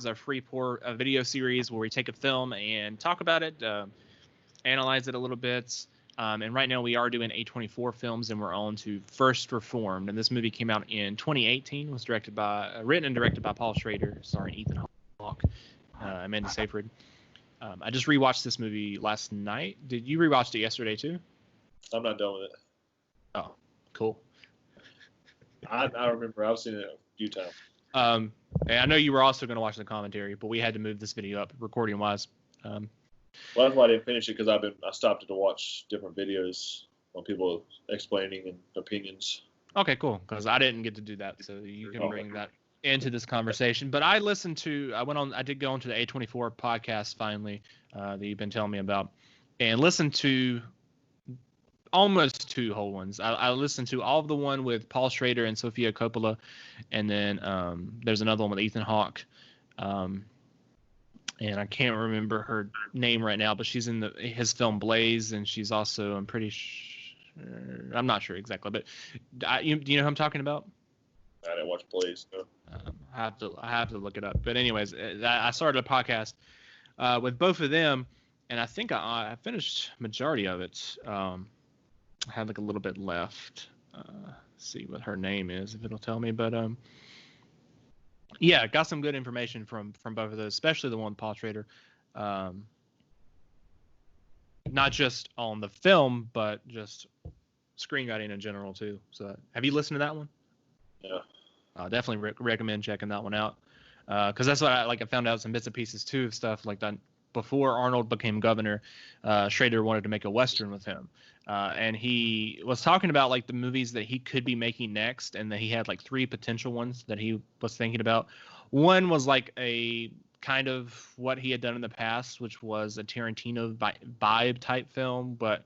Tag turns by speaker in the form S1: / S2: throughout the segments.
S1: our free pour video series where we take a film and talk about it, analyze it a little bit. And right now we are doing A24 films, and we're on to First Reformed. And this movie came out in 2018, was written and directed by Paul Schrader, starring Ethan Hawke, Amanda Seyfried. I just rewatched this movie last night. Did you rewatch it yesterday too?
S2: I'm not done with it.
S1: Oh, cool.
S2: I remember I've seen it a few times.
S1: And I know you were also going to watch the commentary, but we had to move this video up recording wise.
S2: Well, that's why I didn't finish it, because I stopped it to watch different videos on people explaining and opinions.
S1: Okay, cool. Because I didn't get to do that, so you can bring that into this conversation. But I did go onto the A24 podcast finally that you've been telling me about, and listened to almost 2 whole ones. I listened to all of the one with Paul Schrader and Sofia Coppola, and then there's another one with Ethan Hawke, and I can't remember her name right now, but she's in his film Blaze, and she's also, I'm not sure exactly, but do you know who I'm talking about?
S2: I didn't watch Blaze. No.
S1: I have to look it up. But anyways, I started a podcast with both of them, and I think I finished majority of it. I had like a little bit left. See what her name is, if it'll tell me. But yeah, got some good information from both of those, especially the one with Paul Schrader. Not just on the film, but just screenwriting in general too. So, have you listened to that one?
S2: Yeah.
S1: Definitely recommend checking that one out. Because that's what I found out some bits and pieces too of stuff like that. Before Arnold became governor, Schrader wanted to make a Western with him. And he was talking about like the movies that he could be making next, and that he had like 3 potential ones that he was thinking about. One was like a kind of what he had done in the past, which was a Tarantino vibe type film, but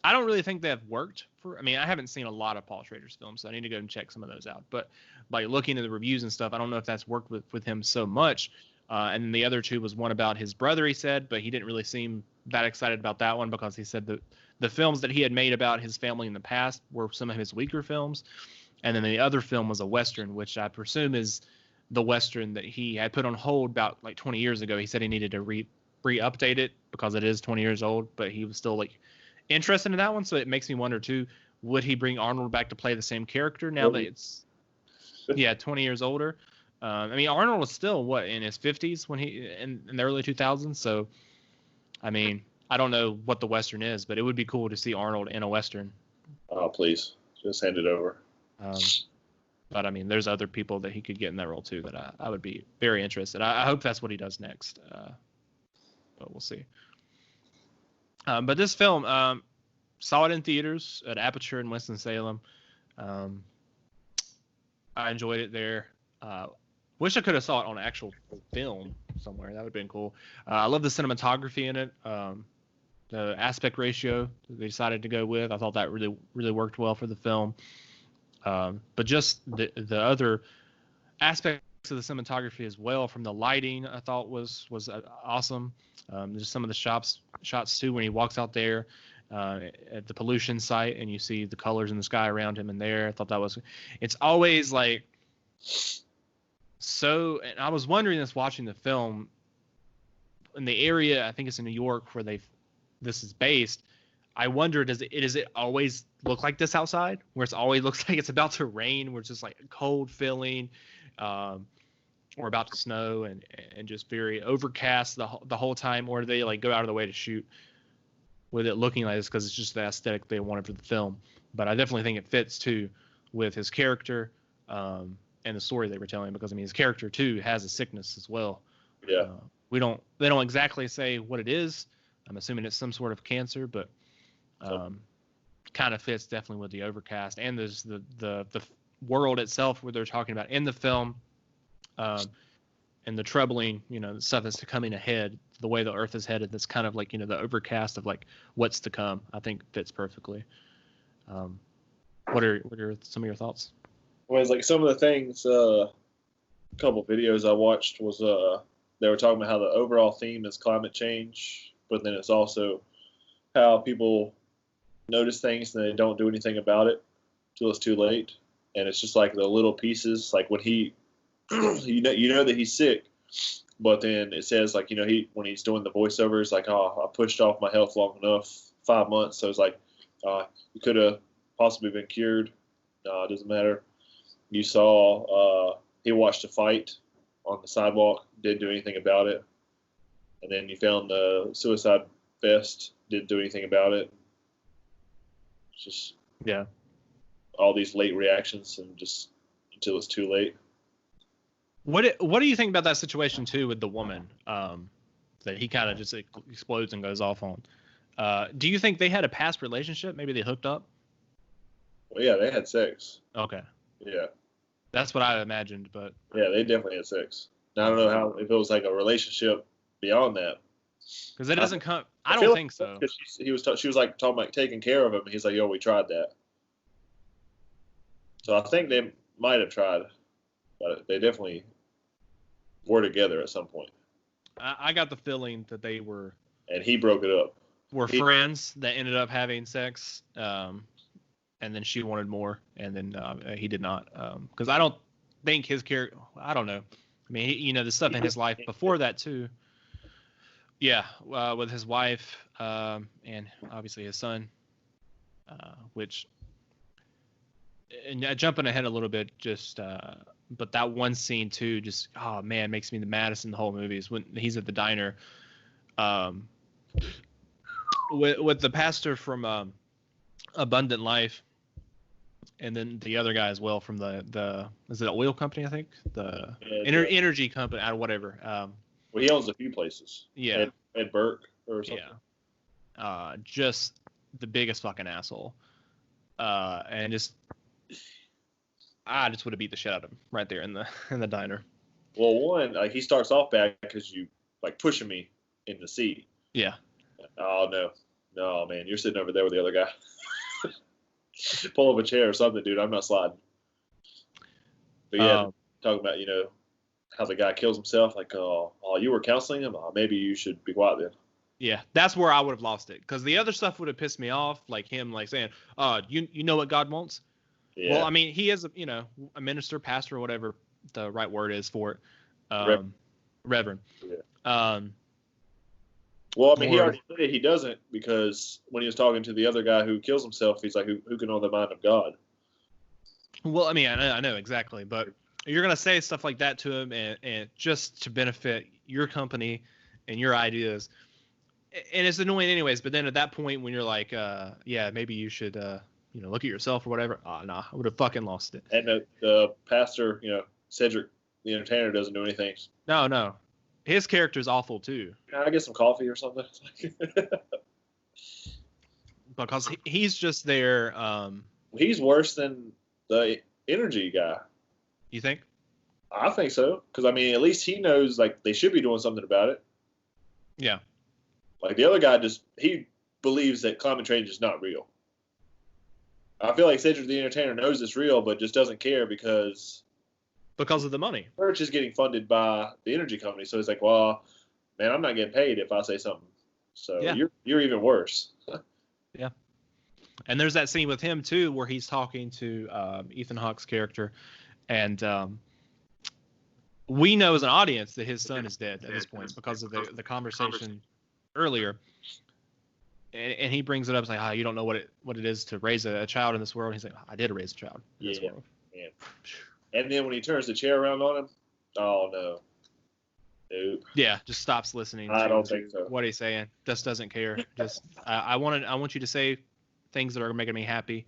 S1: I don't really think they've worked I haven't seen a lot of Paul Schrader's films, so I need to go and check some of those out. But by looking at the reviews and stuff, I don't know if that's worked with him so much. And then the other 2 was one about his brother, he said, but he didn't really seem that excited about that one, because he said that the films that he had made about his family in the past were some of his weaker films. And then the other film was a Western, which I presume is the Western that he had put on hold about like 20 years ago. He said he needed to re-update it because it is 20 years old, but he was still like interested in that one. So it makes me wonder too, would he bring Arnold back to play the same character now that it's 20 years older? Arnold was still in his 50s when he in the early 2000s. So, I don't know what the Western is, but it would be cool to see Arnold in a Western.
S2: Oh, please, just hand it over.
S1: But there's other people that he could get in that role too that I would be very interested. I hope that's what he does next. But we'll see. But this film, saw it in theaters at Aperture in Winston-Salem. I enjoyed it there. Wish I could have saw it on actual film somewhere. That would have been cool. I love the cinematography in it. The aspect ratio that they decided to go with, I thought that really, really worked well for the film. But just the other aspects of the cinematography as well, from the lighting, I thought was awesome. Just some of the shots too, when he walks out there at the pollution site and you see the colors in the sky around him in there. I thought it's always like so. And I was wondering this watching the film, in the area, I think it's in New York where this is based. I wonder, does it always look like this outside, where it always looks like it's about to rain, where it's just like a cold feeling, or about to snow, and just very overcast the whole time, or do they like go out of the way to shoot with it looking like this because it's just the aesthetic they wanted for the film? But I definitely think it fits too with his character and the story they were telling, because his character too has a sickness as well.
S2: Yeah.
S1: They don't exactly say what it is. I'm assuming it's some sort of cancer, but kind of fits definitely with the overcast, and there's the world itself where they're talking about in the film, and the troubling, the stuff that's coming ahead, the way the Earth is headed. That's kind of like, the overcast of like what's to come. I think fits perfectly. What are some of your thoughts?
S2: Well, it's like some of the things, a couple of videos I watched was they were talking about how the overall theme is climate change, but then it's also how people notice things and they don't do anything about it till it's too late. And it's just like the little pieces, like when he, you know that he's sick, But then it says like, when he's doing the voiceovers, like, oh, I pushed off my health long enough, 5 months. So it's like, you could have possibly been cured. No, it doesn't matter. You saw he watched a fight on the sidewalk, didn't do anything about it. And then you found the suicide vest, didn't do anything about it. It's just all these late reactions and just until it's too late.
S1: What do you think about that situation too with the woman that he kind of just explodes and goes off on? Do you think they had a past relationship? Maybe they hooked up?
S2: Well, yeah, they had sex.
S1: Okay.
S2: Yeah.
S1: That's what I imagined, but
S2: yeah, they definitely had sex. Now, I don't know if it was like a relationship beyond that.
S1: Because it doesn't come. I don't think so.
S2: She was like talking about taking care of him. And he's like, "Yo, we tried that." So I think they might have tried, but they definitely were together at some point.
S1: I got the feeling that they were.
S2: And he broke it up.
S1: Friends that ended up having sex, and then she wanted more, and then he did not. Because I don't think his character. I don't know. I mean, the stuff in his life before that too. Yeah, with his wife and obviously his son, which, and jumping ahead a little bit, but that one scene too, just makes me the maddest in the whole movie is when he's at the diner, with the pastor from Abundant Life, and then the other guy as well from the is it an oil company, I think, the energy company, whatever.
S2: Well, he owns a few places.
S1: Yeah.
S2: Ed Burke or something.
S1: Yeah. Just the biggest fucking asshole. And I just would have beat the shit out of him right there in the diner.
S2: Well, one, like, he starts off bad because you like pushing me in the seat.
S1: Yeah.
S2: Oh no, man, you're sitting over there with the other guy. Pull up a chair or something, dude. I'm not sliding. But yeah, talking about how the guy kills himself. Like, oh, you were counseling him. Oh, maybe you should be quiet then.
S1: Yeah, that's where I would have lost it, because the other stuff would have pissed me off, like him like saying, you know what God wants. Yeah. Well, I mean, he is a minister, pastor, or whatever the right word is for it. Reverend. Yeah.
S2: Well, I mean, he already said he doesn't, because when he was talking to the other guy who kills himself, he's like, who can know the mind of God?
S1: Well, I mean, I know exactly, but you're going to say stuff like that to him and just to benefit your company and your ideas. And it's annoying anyways, but then at that point when you're like, maybe you should, look at yourself or whatever. Oh, nah, I would have fucking lost it.
S2: And the pastor, Cedric, the entertainer, doesn't do anything.
S1: No. His character is awful too.
S2: Can I get some coffee or something?
S1: Because he's just there.
S2: He's worse than the energy guy.
S1: You think?
S2: I think so. Because, I mean, at least he knows, like, they should be doing something about it.
S1: Yeah.
S2: Like, the other guy he believes that climate change is not real. I feel like Cedric the Entertainer knows it's real, but just doesn't care because
S1: of the money.
S2: Church is getting funded by the energy company. So he's like, well, man, I'm not getting paid if I say something. So you're even worse.
S1: Yeah. And there's that scene with him, too, where he's talking to Ethan Hawke's character. And we know as an audience that his son is dead at this point because of the conversation earlier. And he brings it up, it's like, you don't know what it is to raise a child in this world. And he's like, I did raise a child in this world.
S2: Yeah. And then when he turns the chair around on him, oh, no. Nope.
S1: Yeah, just stops listening.
S2: I don't think so.
S1: What he's saying. Just doesn't care. Just I want you to say things that are making me happy,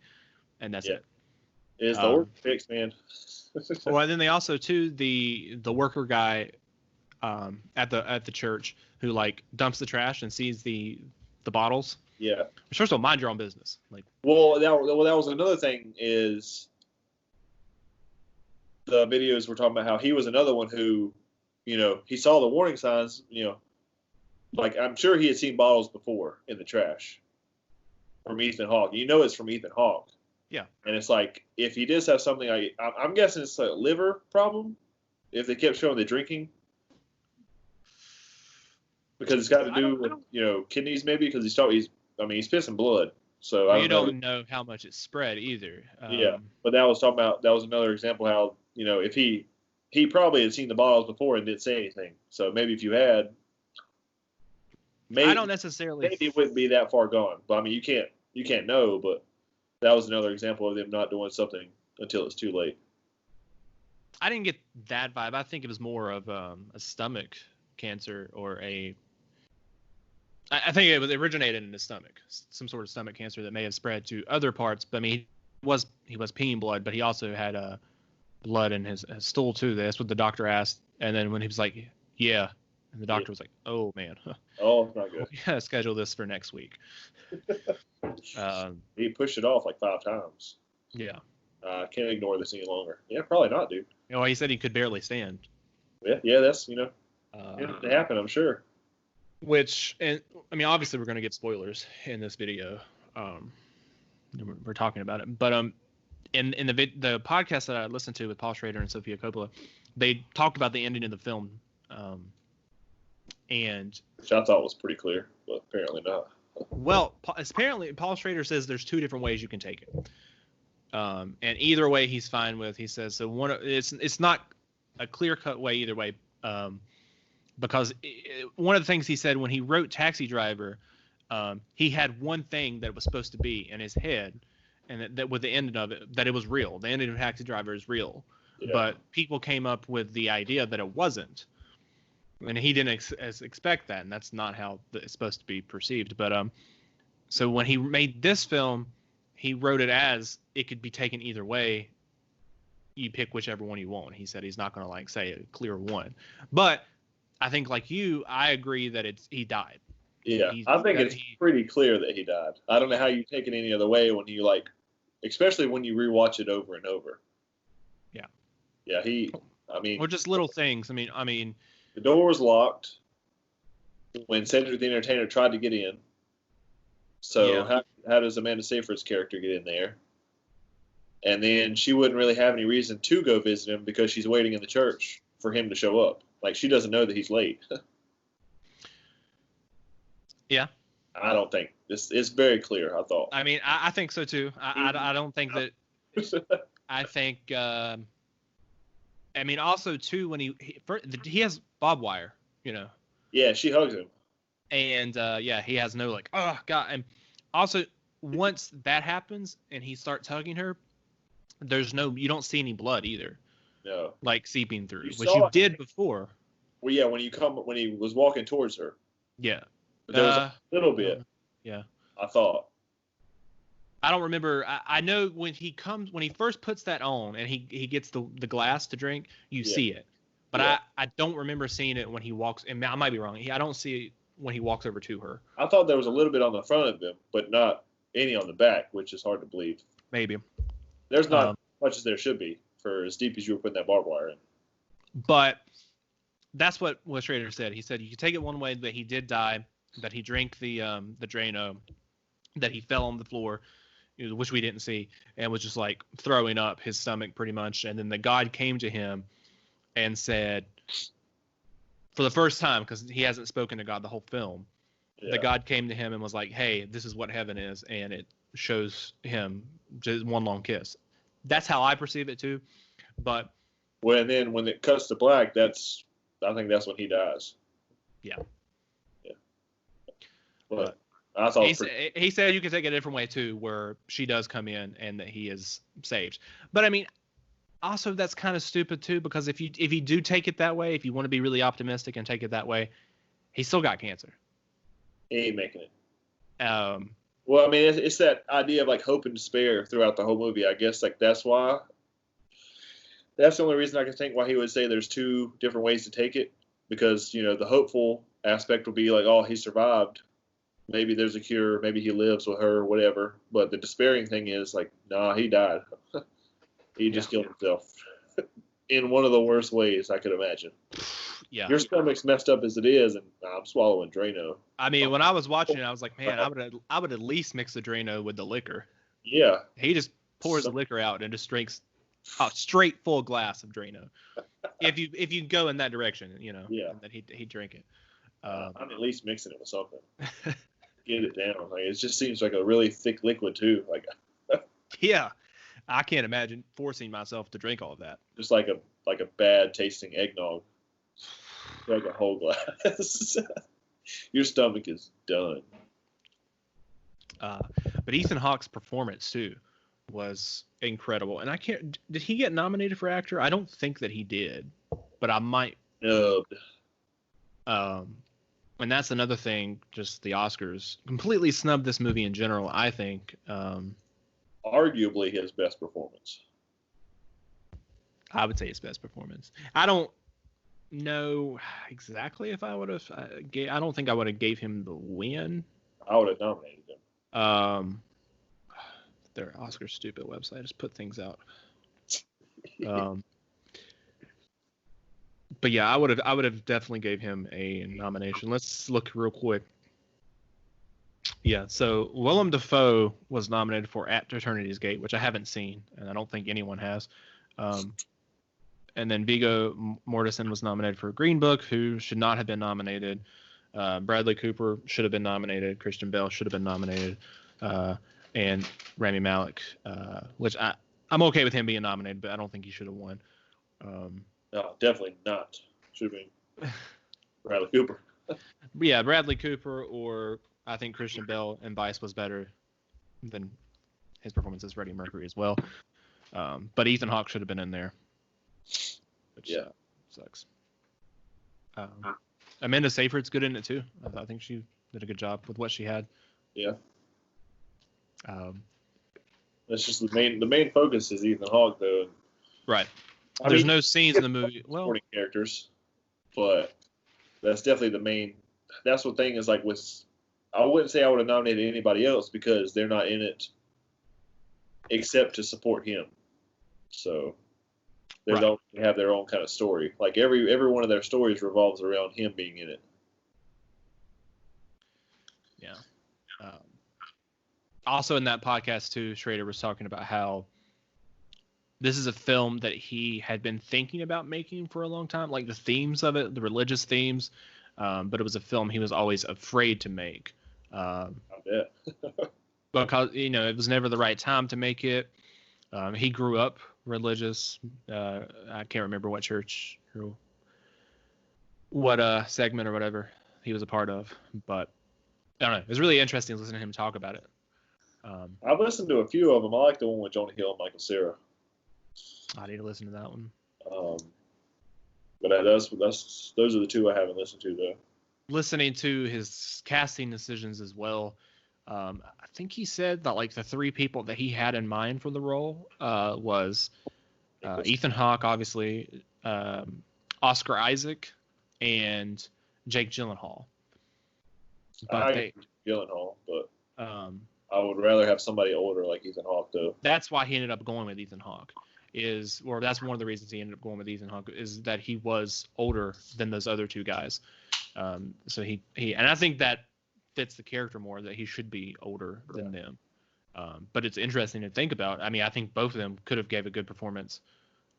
S1: and that's it.
S2: It's the work fix, man.
S1: Well, and then they also too the worker guy at the church who like dumps the trash and sees the bottles.
S2: Yeah.
S1: First of all, mind your own business. Like.
S2: Well, that was another thing is the videos were talking about how he was another one who, he saw the warning signs, like I'm sure he had seen bottles before in the trash from Ethan Hawke. It's from Ethan Hawke.
S1: Yeah.
S2: And it's like, if he does have something, I'm guessing it's a liver problem if they kept showing the drinking. Because it's got to do with, kidneys maybe, because he's pissing blood. So
S1: you don't know how much it's spread either.
S2: Yeah. But that was another example how, if he he probably had seen the bottles before and didn't say anything. So maybe if you had,
S1: I don't necessarily.
S2: Maybe it wouldn't be that far gone. But I mean, you can't know. But that was another example of them not doing something until it's too late.
S1: I didn't get that vibe. I think it was more of a stomach cancer or a. I think it originated in his stomach, some sort of stomach cancer that may have spread to other parts. But I mean, he was peeing blood, but he also had blood in his stool too. That's what the doctor asked. And then when he was like, "Yeah," and the doctor was like, "Oh man,
S2: oh, it's not good.
S1: We gotta schedule this for next week."
S2: He pushed it off like 5 times.
S1: Yeah.
S2: Can't ignore this any longer. Yeah, probably not, dude.
S1: You know, he said he could barely stand.
S2: Yeah, that's it happened, I'm sure.
S1: Which, and I mean, obviously we're gonna get spoilers in this video. We're talking about it, but in the podcast that I listened to with Paul Schrader and Sofia Coppola, they talked about the ending of the film, and
S2: which I thought was pretty clear, but apparently not.
S1: Well, apparently Paul Schrader says there's 2 different ways you can take it. And either way he's fine with. He says so. It's not a clear-cut way either way, because one of the things he said when he wrote Taxi Driver, he had one thing that was supposed to be in his head, and that with the ending of it, that it was real. The ending of Taxi Driver is real, but people came up with the idea that it wasn't, and he didn't expect that, and that's not how it's supposed to be perceived. But so when he made this film, he wrote it as it could be taken either way. You pick whichever one you want. He said he's not going to say a clear one. But I think like you, I agree that he died.
S2: Yeah, I think it's pretty clear that he died. I don't know how you take it any other way when you especially when you rewatch it over and over.
S1: Yeah.
S2: Yeah, or
S1: just little things. I mean,
S2: the door was locked when Cedric the Entertainer tried to get in. So how does Amanda Seyfried's character get in there? And then she wouldn't really have any reason to go visit him because she's waiting in the church for him to show up. Like, she doesn't know that he's late.
S1: Yeah.
S2: I don't think it's very clear. I thought.
S1: I mean, I think so too. I don't think that. I think. I mean, also too when he has barbed wire,
S2: Yeah, she hugs him.
S1: And he has no oh god. And also once that happens and he starts hugging her, you don't see any blood either.
S2: No.
S1: Seeping through, which you did before.
S2: Well, yeah, when he was walking towards her.
S1: Yeah.
S2: But there was a little bit.
S1: Yeah.
S2: I thought.
S1: I don't remember. I know when he first puts that on and he gets the glass to drink, you see it. But I don't remember seeing it when he walks. And I might be wrong. I don't see it when he walks over to her.
S2: I thought there was a little bit on the front of him, but not any on the back, which is hard to believe.
S1: Maybe.
S2: There's not much as there should be for as deep as you were putting that barbed wire in.
S1: But that's what Schrader said. He said you could take it one way that he did die, that he drank the Drano, that he fell on the floor, which we didn't see, and was just throwing up his stomach pretty much. And then the God came to him and said, for the first time, because he hasn't spoken to God the whole film, the God came to him and was like, hey, this is what heaven is. And it shows him just one long kiss. That's how I perceive it too. But
S2: and then when it cuts to black, I think that's when he dies.
S1: Yeah.
S2: Yeah. But I thought
S1: he said you can take it a different way too, where she does come in and that he is saved. But I mean, also that's kind of stupid too, because if you do take it that way, if you want to be really optimistic and take it that way, he still got cancer.
S2: He ain't making it. Well, I mean, it's that idea of hope and despair throughout the whole movie. I guess that's why. That's the only reason I can think why he would say there's 2 different ways to take it, because the hopeful aspect will be oh, he survived, maybe there's a cure, maybe he lives with her, whatever. But the despairing thing is nah, he died. He just killed himself in one of the worst ways I could imagine.
S1: Yeah.
S2: Your stomach's messed up as it is, and I'm swallowing Drano.
S1: I mean, when I was watching it, I was like, man, I would at least mix the Drano with the liquor.
S2: Yeah.
S1: He just pours the liquor out and just drinks a straight full glass of Drano. if you go in that direction,
S2: Yeah.
S1: that he'd drink it.
S2: I'm at least mixing it with something. Get it down. It just seems like a really thick liquid too.
S1: Yeah. I can't imagine forcing myself to drink all of that.
S2: Just like a bad tasting eggnog. Like a whole glass. Your stomach is done.
S1: But Ethan Hawke's performance too was incredible, and I can't. Did he get nominated for actor? I don't think that he did, but I might.
S2: No.
S1: And that's another thing. Just the Oscars completely snubbed this movie in general. I think.
S2: Arguably his best performance.
S1: I would say his best performance. I don't know exactly if I would have. I don't think I would have gave him the win.
S2: I would have nominated him.
S1: Their Oscar stupid website just put things out. But yeah, I would have definitely gave him a nomination. Let's look real quick. Yeah, so Willem Dafoe was nominated for At Eternity's Gate, which I haven't seen, and I don't think anyone has. And then Viggo Mortensen was nominated for Green Book, who should not have been nominated. Bradley Cooper should have been nominated. Christian Bale should have been nominated. And Rami Malek, which I'm okay with him being nominated, but I don't think he should have won.
S2: No, definitely not. Should have been Bradley Cooper.
S1: Yeah, Bradley Cooper, or I think Christian Bale in Vice was better than his performance as Freddie Mercury as well. But Ethan Hawke should have been in there, which sucks. Amanda Seyfried's good in it too. I think she did a good job with what she had.
S2: Yeah. That's just the main focus is Ethan Hawke though.
S1: Right. There's no scenes in the movie. Well,
S2: supporting characters, but that's definitely the main. That's what thing is like with. I wouldn't say I would have nominated anybody else because they're not in it, except to support him. So they don't have their own kind of story. Like every one of their stories revolves around him being in it.
S1: Yeah. Also in that podcast too, Schrader was talking about how this is a film that he had been thinking about making for a long time, like the themes of it, the religious themes, but it was a film he was always afraid to make.
S2: I bet.
S1: Because, it was never the right time to make it. He grew up religious. I can't remember what church or what segment or whatever he was a part of, but I don't know. It was really interesting listening to him talk about it.
S2: I've listened to a few of them. I like the one with Jonah Hill and Michael Cera.
S1: I need to listen to that one.
S2: But those are the two I haven't listened to though.
S1: Listening to his casting decisions as well. I think he said that like the three people that he had in mind for the role was Ethan Hawke, obviously, Oscar Isaac, and Jake Gyllenhaal.
S2: But Gyllenhaal, but I would rather have somebody older like Ethan Hawke though.
S1: That's why he ended up going with Ethan Hawke. That's one of the reasons he ended up going with Ethan Hawke is that he was older than those other two guys. So he and I think that fits the character more, that he should be older than them. But it's interesting to think about. I mean, I think both of them could have gave a good performance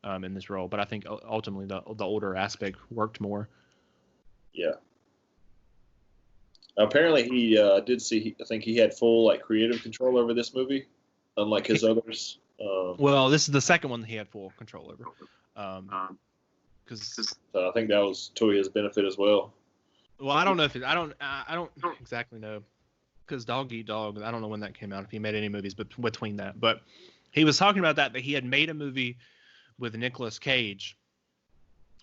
S1: in this role, but I think ultimately the older aspect worked more. Yeah.
S2: Apparently, he did see. I think he had full creative control over this movie, unlike his others.
S1: Well, this is the second one that he had full control over. Because
S2: I think that was to his benefit as well.
S1: Well, I don't know if I don't exactly know, because Dog Eat Dog, I don't know when that came out, if he made any movies between that, but he was talking about that he had made a movie with Nicolas Cage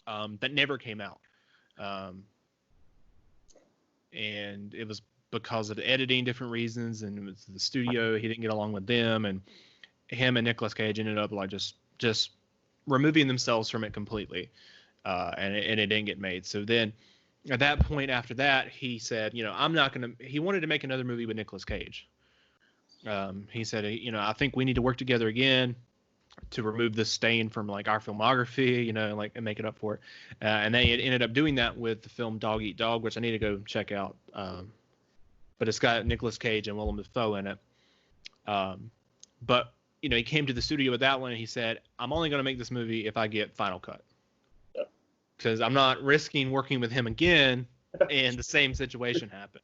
S1: that never came out, and it was because of editing, different reasons, and it was the studio, he didn't get along with them, and him and Nicolas Cage ended up just removing themselves from it completely, and it didn't get made. So then at that point after that, he said, he wanted to make another movie with Nicolas Cage. He said, I think we need to work together again to remove this stain from our filmography, and make it up for it. And then he ended up doing that with the film Dog Eat Dog, which I need to go check out. But it's got Nicolas Cage and Willem Dafoe in it. But he came to the studio with that one and he said, I'm only going to make this movie if I get Final Cut. Because I'm not risking working with him again and the same situation happened.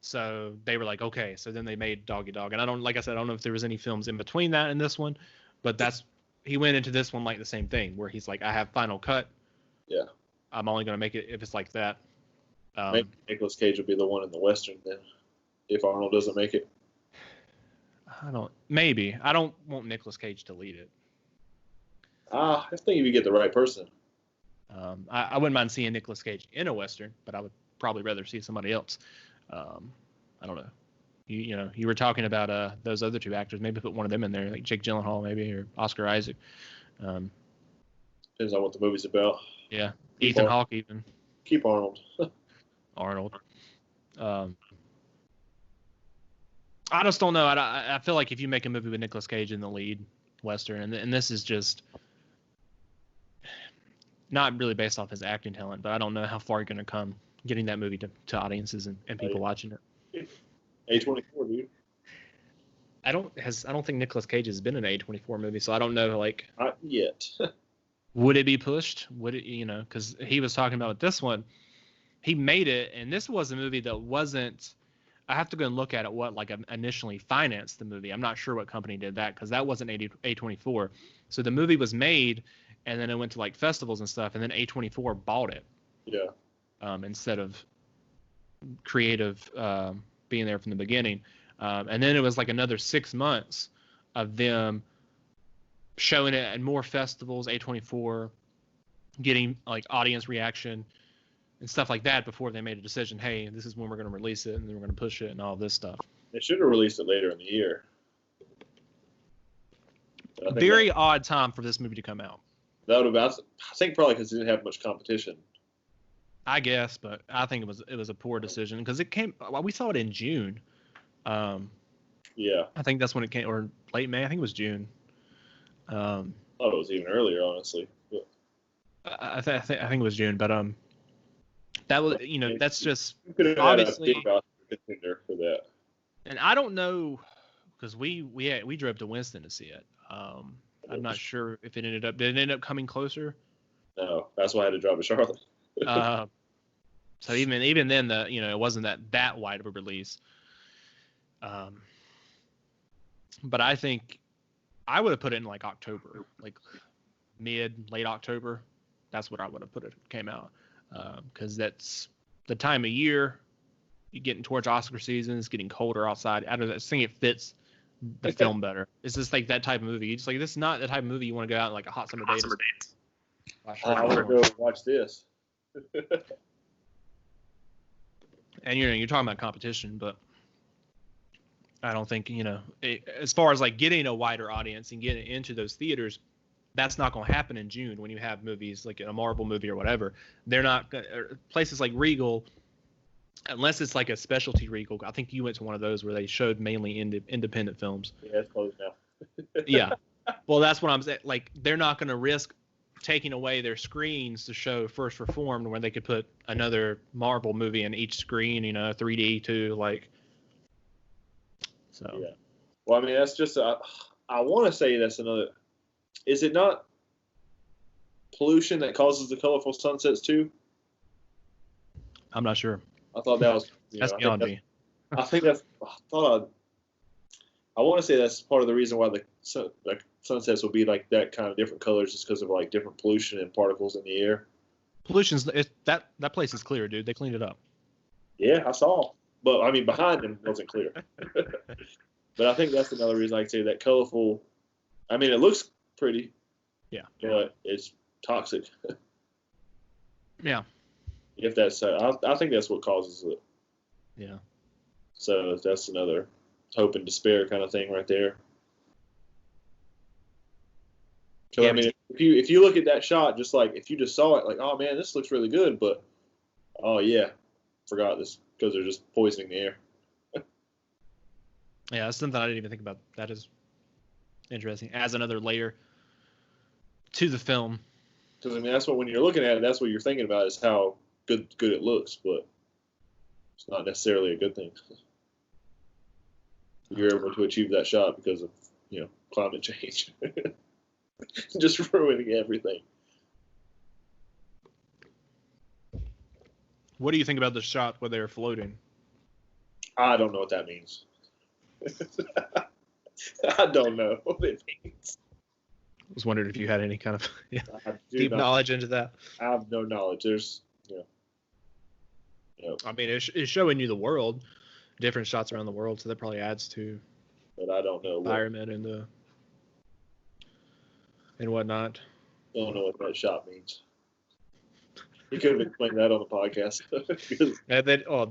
S1: So they were like, okay. So then they made Doggy Dog, and like I said, I don't know if there was any films in between that and this one, but he went into this one like the same thing, where he's like, I have final cut.
S2: Yeah.
S1: I'm only gonna make it if it's like that.
S2: Maybe Nicolas Cage will be the one in the Western then, if Arnold doesn't make it.
S1: I don't want Nicolas Cage to lead it.
S2: I think if you get the right person.
S1: I wouldn't mind seeing Nicolas Cage in a Western, but I would probably rather see somebody else. I don't know. You were talking about those other two actors. Maybe put one of them in there, like Jake Gyllenhaal, maybe, or Oscar Isaac.
S2: Depends on what the movie's about.
S1: Yeah, Ethan Hawke even.
S2: Keep Arnold.
S1: Arnold. I just don't know. I feel like if you make a movie with Nicolas Cage in the lead, Western, and this is just not really based off his acting talent, but I don't know how far you're going to come getting that movie to audiences and people watching it.
S2: A24, dude.
S1: I don't think Nicolas Cage has been in an A24 movie, so I don't know, like,
S2: not yet.
S1: Would it be pushed? Would it, because he was talking about this one, he made it, and this was a movie that wasn't, I have to go and look at it, what like initially financed the movie. I'm not sure what company did that, because that wasn't A24. So the movie was made, and then it went to like festivals and stuff, and then A24 bought it.
S2: Yeah.
S1: Instead of creative being there from the beginning. And then it was like another 6 months of them showing it at more festivals, A24, getting like audience reaction and stuff like that before they made a decision. Hey, this is when we're going to release it, and then we're going to push it and all this stuff.
S2: They should have released it later in the year.
S1: Very odd time for this movie to come out.
S2: That would have been, I think probably because it didn't have much competition.
S1: I guess, but I think it was a poor decision because it came. Well, we saw it in June.
S2: Yeah.
S1: I think that's when it came, or late May. I think it was June.
S2: I thought it was even earlier, honestly. But
S1: I think it was June, but that was that's just
S2: you could have
S1: obviously
S2: had a big contender for that.
S1: And I don't know because we drove to Winston to see it. I'm not sure if did it end up coming closer?
S2: No, that's why I had to drive to Charlotte.
S1: So even then, it wasn't that wide of a release. But I think I would have put it in like October, like late October. That's what I would have put it. Came out because that's the time of year. You're getting towards Oscar season. It's getting colder outside. I think it fits the film better. It's just like that type of movie. You just like this is not the type of movie you want to go out in like a hot summer day.
S2: I want to go watch this.
S1: And you're talking about competition, but I don't think as far as like getting a wider audience and getting into those theaters, that's not going to happen in June when you have movies like a Marvel movie or whatever. They're not places like Regal, unless it's like a specialty Regal. I think you went to one of those where they showed mainly independent films.
S2: Yeah, it's closed now.
S1: Yeah, well, that's what I'm saying. Like they're not going to risk taking away their screens to show First Reformed, where they could put another Marvel movie in each screen, 3D too, like. So.
S2: Yeah. Well, I mean, that's just I want to say that's another. Is it not pollution that causes the colorful sunsets too?
S1: I'm not sure.
S2: I thought that was.
S1: That's beyond me.
S2: I think that's. I want to say that's part of the reason why the sunsets will be like that kind of different colors, just because of like different pollution and particles in the air.
S1: Pollution's that place is clear, dude. They cleaned it up.
S2: Yeah, I saw. But I mean, behind them wasn't clear. But I think that's another reason I say that colorful. I mean, it looks pretty.
S1: Yeah.
S2: But it's toxic.
S1: Yeah.
S2: If that's, I think that's what causes it.
S1: Yeah.
S2: So that's another hope and despair kind of thing right there. So I mean, if you look at that shot, just like if you just saw it, like, oh man, this looks really good, but oh yeah, forgot this because they're just poisoning the air.
S1: Yeah, that's something I didn't even think about. That is interesting. As another layer to the film.
S2: Because I mean, that's what when you're looking at it, that's what you're thinking about is how good it looks, but it's not necessarily a good thing. You're able to achieve that shot because of climate change, just ruining everything.
S1: What do you think about the shot where they're floating?
S2: I don't know what that means. I don't know what it means.
S1: I was wondering if you had any kind of
S2: deep
S1: knowledge into that.
S2: I have no knowledge. There's,
S1: I mean, it's showing you the world, different shots around the world, so that probably adds to.
S2: But I don't know
S1: environment and whatnot.
S2: Don't know what that shot means. You could have explained that on the podcast.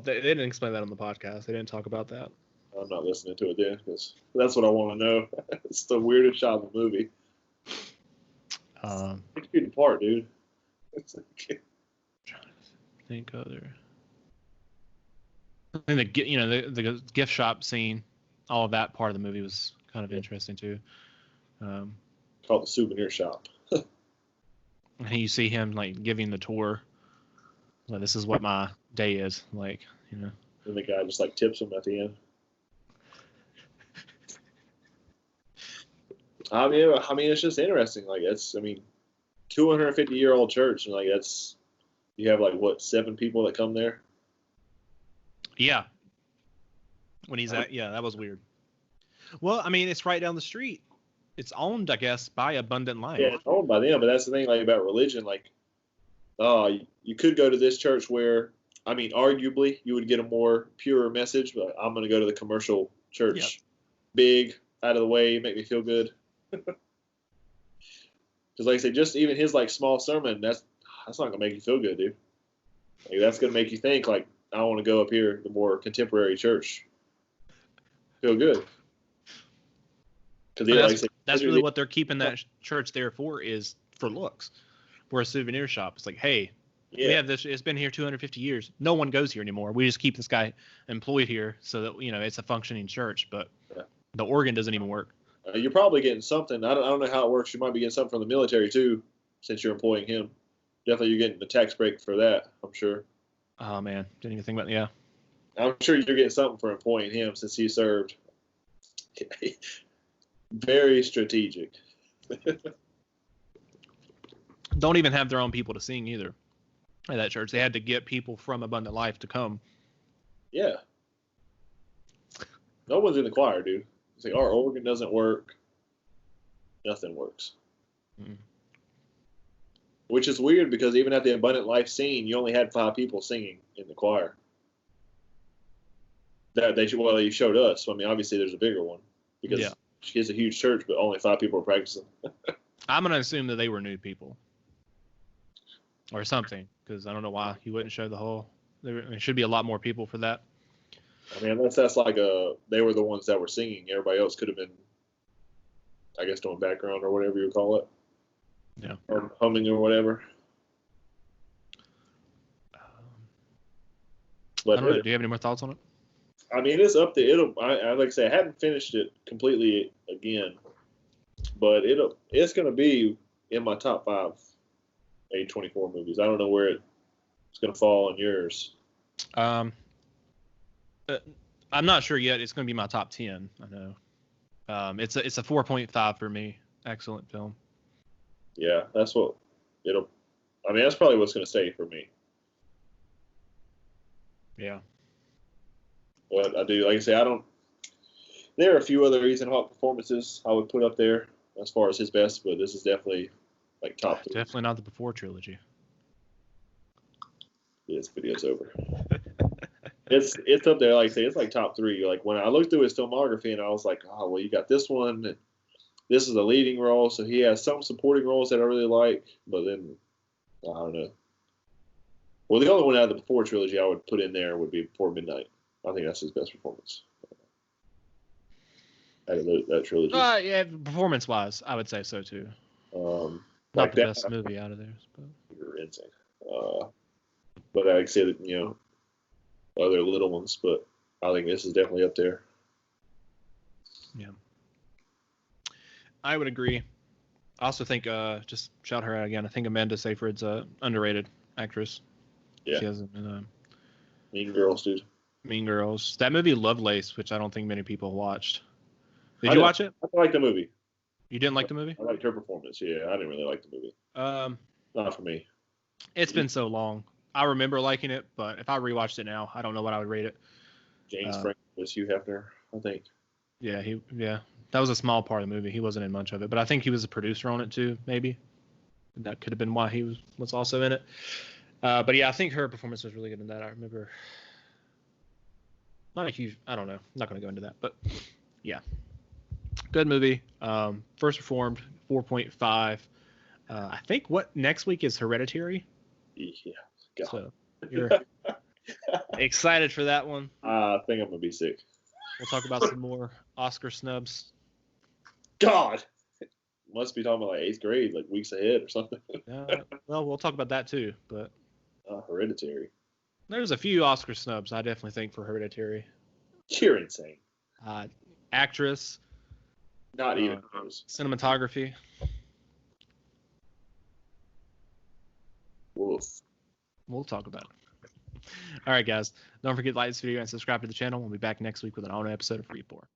S1: They didn't explain that on the podcast. They didn't talk about that.
S2: I'm not listening to it then because that's what I want to know. It's the weirdest shot in the movie. 6 feet apart, dude. It's like,
S1: trying to think other. I think the gift shop scene, all of that part of the movie was kind of interesting too.
S2: Called the souvenir shop.
S1: And you see him like giving the tour. Like, this is what my day is like, And
S2: the guy just like tips him at the end. I mean, it's just interesting. Like, 250-year-old church, and like you have like what 7 people that come there.
S1: Yeah. When he's that was weird. Well, I mean, it's right down the street. It's owned, I guess, by Abundant Life.
S2: Yeah, it's owned by them, but that's the thing, like, about religion. Like, you could go to this church where, I mean, arguably you would get a more pure message, but I'm going to go to the commercial church. Yep. Big, out of the way, make me feel good. Because, like I say, just even his like small sermon, that's not going to make you feel good, dude. Like, that's going to make you think, like, I want to go up here, the more contemporary church. Feel good.
S1: Because that's really what they're keeping that church there for, is for looks. We're a souvenir shop. It's like, hey, we have this. It's been here 250 years. No one goes here anymore. We just keep this guy employed here so that it's a functioning church. But the organ doesn't even work.
S2: You're probably getting something. I don't know how it works. You might be getting something from the military too, since you're employing him. Definitely, you're getting the tax break for that. I'm sure.
S1: Oh man, didn't even think about that. Yeah.
S2: I'm sure you're getting something for employing him since he served. Very strategic.
S1: Don't even have their own people to sing either at that church. They had to get people from Abundant Life to come.
S2: Yeah. No one's in the choir, dude. It's like, our organ doesn't work. Nothing works. Mm-hmm. Which is weird because even at the Abundant Life scene, you only had 5 people singing in the choir. They showed us. So, I mean, obviously there's a bigger one because it's a huge church, but only 5 people are practicing.
S1: I'm going to assume that they were new people or something, because I don't know why you wouldn't show the whole. There should be a lot more people for that.
S2: I mean, unless that's like they were the ones that were singing. Everybody else could have been, I guess, doing background or whatever you call it.
S1: Yeah.
S2: Or humming or whatever.
S1: But I don't know. Do you have any more thoughts on it?
S2: I mean, it's up to I like I say, I haven't finished it completely again, but it's going to be in my top 5 A24 movies. I don't know where it's going to fall in yours.
S1: I'm not sure yet. It's going to be my top 10. I know. It's a 4.5 for me. Excellent film.
S2: Yeah, that's what it'll. I mean, that's probably what's going to stay for me.
S1: Yeah.
S2: But I do, like I say, I don't. There are a few other Ethan Hawke performances I would put up there as far as his best, but this is definitely like top 3.
S1: Definitely not the Before trilogy.
S2: This video's over. It's up there, like I say, it's like top 3. Like when I looked through his filmography, and I was like, oh well, you got this one. And this is a leading role, so he has some supporting roles that I really like, but then I don't know. Well, the only one out of the Before trilogy I would put in there would be Before Midnight. I think that's his best performance out of that trilogy.
S1: Yeah, performance-wise, I would say so too. Not like the best movie out of theirs, but
S2: you're insane. But like I said, other little ones, but I think this is definitely up there.
S1: Yeah, I would agree. I also think, just shout her out again. I think Amanda Seyfried's a underrated actress.
S2: Yeah,
S1: she hasn't been.
S2: Mean Girls, dude.
S1: Mean Girls. That movie Lovelace, which I don't think many people watched. Did you watch it?
S2: I like the movie.
S1: You didn't like the movie?
S2: I liked her performance. Yeah, I didn't really like the movie. Not for me.
S1: It's been so long. I remember liking it, but if I rewatched it now, I don't know what I would rate it.
S2: James Franco was Hugh Hefner, I think.
S1: Yeah, that was a small part of the movie. He wasn't in much of it, but I think he was a producer on it too. Maybe that could have been why he was also in it. But yeah, I think her performance was really good in that. I remember. Not a huge. I don't know. I'm not going to go into that, but yeah, good movie. First Reformed 4.5. I think what next week is Hereditary.
S2: Yeah. God.
S1: So you're excited for that one.
S2: I think I'm gonna be sick.
S1: We'll talk about some more Oscar snubs.
S2: God, must be talking about like 8th grade, like weeks ahead or something.
S1: Well, we'll talk about that too. But
S2: Hereditary.
S1: There's a few Oscar snubs I definitely think for Hereditary.
S2: You're insane.
S1: Actress.
S2: Not even close.
S1: Cinematography.
S2: Woof.
S1: We'll talk about it. All right, guys. Don't forget to like this video and subscribe to the channel. We'll be back next week with an all-new episode of Free Pour.